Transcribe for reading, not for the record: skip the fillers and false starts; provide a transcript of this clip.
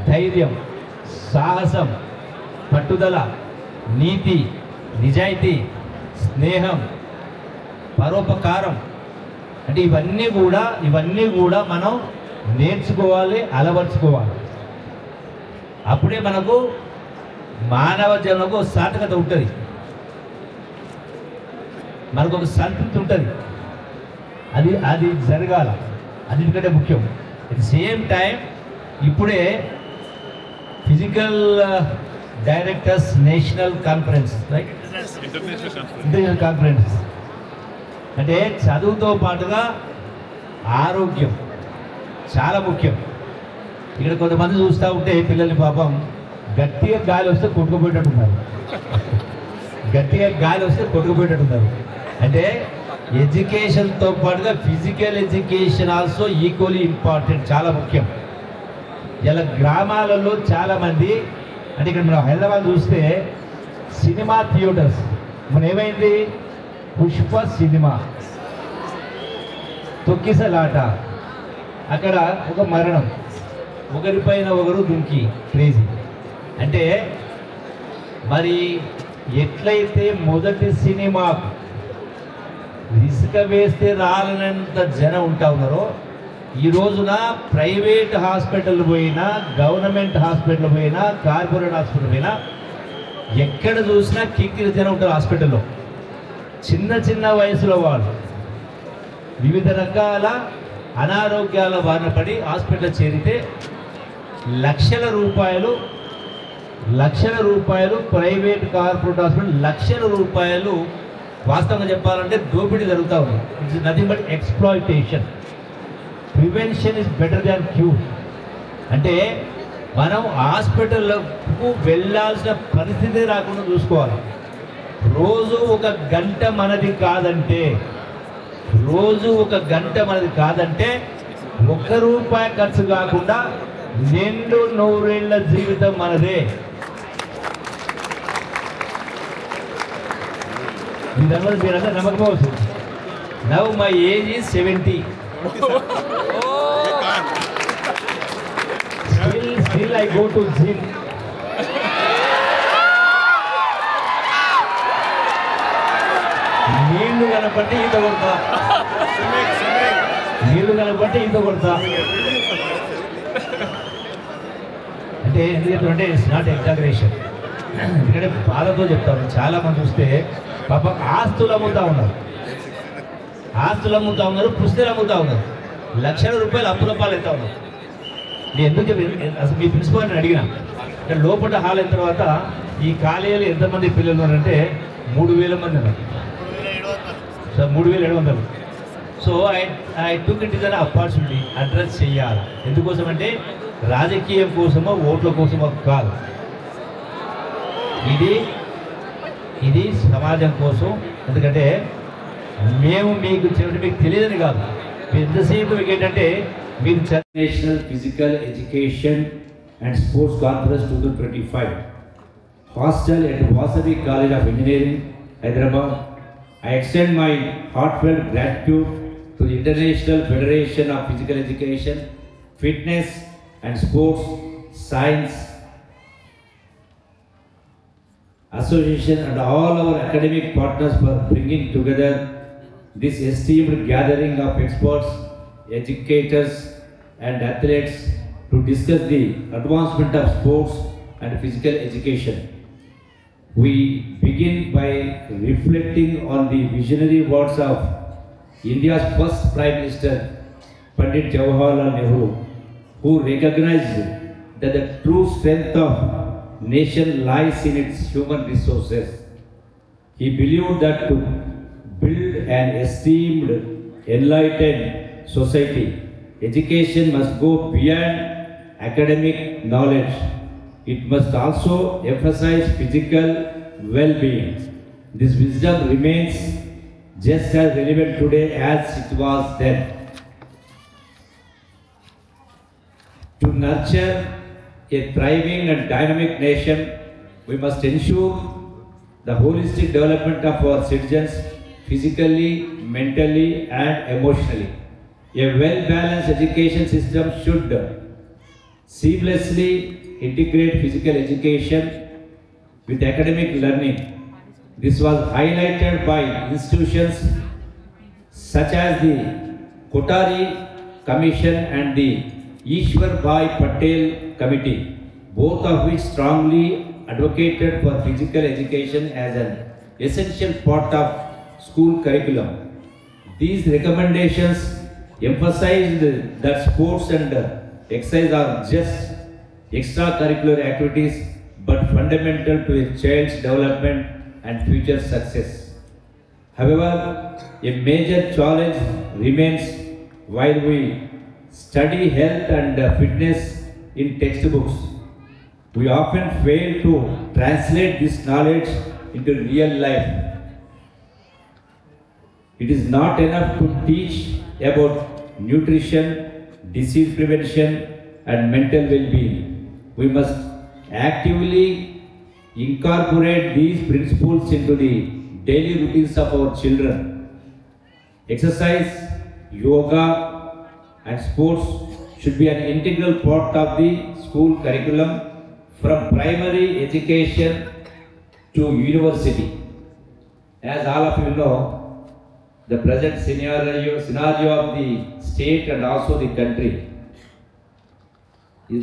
ధైర్యం, సాహసం, పట్టుదల, నీతి, నిజాయితీ, స్నేహం, పరోపకారం అంటే ఇవన్నీ కూడా మనం నేర్చుకోవాలి, అలవర్చుకోవాలి. అప్పుడే మనకు మానవ జన్మకు సార్థకత ఉంటుంది, మనకు ఒక సంతృప్తి ఉంటుంది. అది జరగాల, అన్నిటికంటే ముఖ్యం. అట్ ది సేమ్ టైం ఇప్పుడే physical directors national conference, right, international conference అంటే చదువుతో పాటుగా ఆరోగ్యం చాలా ముఖ్యం. ఇక్కడ కొంతమంది చూస్తూ ఉంటే పిల్లల్ని పాపం గట్టిగా గాలి వస్తే కొట్టుకుపోయేటట్టున్నారు, గట్టిగా గాలి వస్తే కొట్టుకుపోయేటట్టున్నారు. అంటే ఎడ్యుకేషన్తో పాటుగా physical education also equally important, చాలా ముఖ్యం. ఇలా గ్రామాలలో చాలామంది అంటే ఇక్కడ మనం హైదరాబాద్ చూస్తే సినిమా థియేటర్స్ మన ఏమైంది, పుష్ప సినిమా, తొక్కిసలాట, అక్కడ ఒక మరణం, ఒకరిపైన ఒకరు దుంకి క్రేజీ. అంటే మరి ఎట్లయితే మొదటి సినిమా ఇసుక వేస్తే రాలనంత జనం ఉంటా ఉన్నారో, ఈ రోజున ప్రైవేట్ హాస్పిటల్ పోయినా, గవర్నమెంట్ హాస్పిటల్ పోయినా, కార్పొరేట్ హాస్పిటల్ పోయినా ఎక్కడ చూసినా కిక్కిరి జనం ఉంటారు. హాస్పిటల్లో చిన్న చిన్న వయసులో వాళ్ళు వివిధ రకాల అనారోగ్యాల బారిన పడి హాస్పిటల్ చేరితే లక్షల రూపాయలు ప్రైవేట్ కార్పొరేట్ హాస్పిటల్ లక్షల రూపాయలు వాస్తవంగా చెప్పాలంటే దోపిడీ జరుగుతూ ఉంది. It's nothing but exploitation. Prevention is better than cure. అంటే మనం హాస్పిటల్కు వెళ్ళాల్సిన పరిస్థితి రాకుండా చూసుకోవాలి. రోజు ఒక గంట మనది కాదంటే ₹1 ఖర్చు కాకుండా 2 నూరేళ్ల జీవితం మనదే. మీరంతా నమ్మకం వస్తుంది. Now my age is 70. Still I go to gym. నీళ్లు కనపట్టి ఈత కొడతా, అంటే ఎందుకంటే ఇట్స్ నాట్ ఎగ్జాగరేషన్. ఎందుకంటే బాధతో చెప్తాను, చాలా మంది చూస్తే పాప ఆస్తులు అమ్ముతా ఉన్నారు, పుస్తకాలు అమ్ముతా ఉన్నారు, లక్షల రూపాయలు అప్పులపాలు అవుతా ఉన్నారు. నేను ఎందుకు అసలు మీ ప్రిన్సిపాల్ని అడిగినా, అంటే లోపల హాల్ అయిన తర్వాత ఈ కాలేజీలో ఎంతమంది పిల్లలు ఉన్నారంటే 3,000 మంది ఉన్నారు. So 3,700. So I took it is an opportunity, address చేయాలి. ఎందుకోసం అంటే రాజకీయం కోసమో ఓట్ల కోసమో కాదు, ఇది సమాజం కోసం. ఎందుకంటే మీకు తెలియదని కాదు, ఎంతసేపు మీకు ఏంటంటే మీరు national physical education and sports conference 2025 hostel at Vasavi College of Engineering, Hyderabad. I extend my heartfelt gratitude to the International Federation of Physical Education, Fitness and Sports Science Association and all our academic partners for bringing together this esteemed gathering of experts, educators and athletes to discuss the advancement of sports and physical education. We begin by reflecting on the visionary words of India's first Prime Minister, Pandit Jawaharlal Nehru, who recognized that the true strength of nation lies in its human resources. He believed that to build an esteemed, enlightened society, education must go beyond academic knowledge. It must also emphasize physical well-being. This wisdom remains just as relevant today as it was then. To nurture a thriving and dynamic nation, we must ensure the holistic development of our citizens physically, mentally and emotionally. A well-balanced education system should seamlessly integrate physical education with academic learning. This was highlighted by institutions such as the Kotari Commission and the Ishwar Bhai Patel Committee, both of which strongly advocated for physical education as an essential part of school curriculum. These recommendations emphasized that sports and exercise are just extracurricular activities but fundamental to a child's development and future success. However, a major challenge remains while we study health and fitness in textbooks. We often fail to translate this knowledge into real life. It is not enough to teach about nutrition, disease prevention, and mental well-being. We must actively incorporate these principles into the daily routines of our children. Exercise, yoga, and sports should be an integral part of the school curriculum from primary education to university. As all of you know, the present scenario of the state and also the country is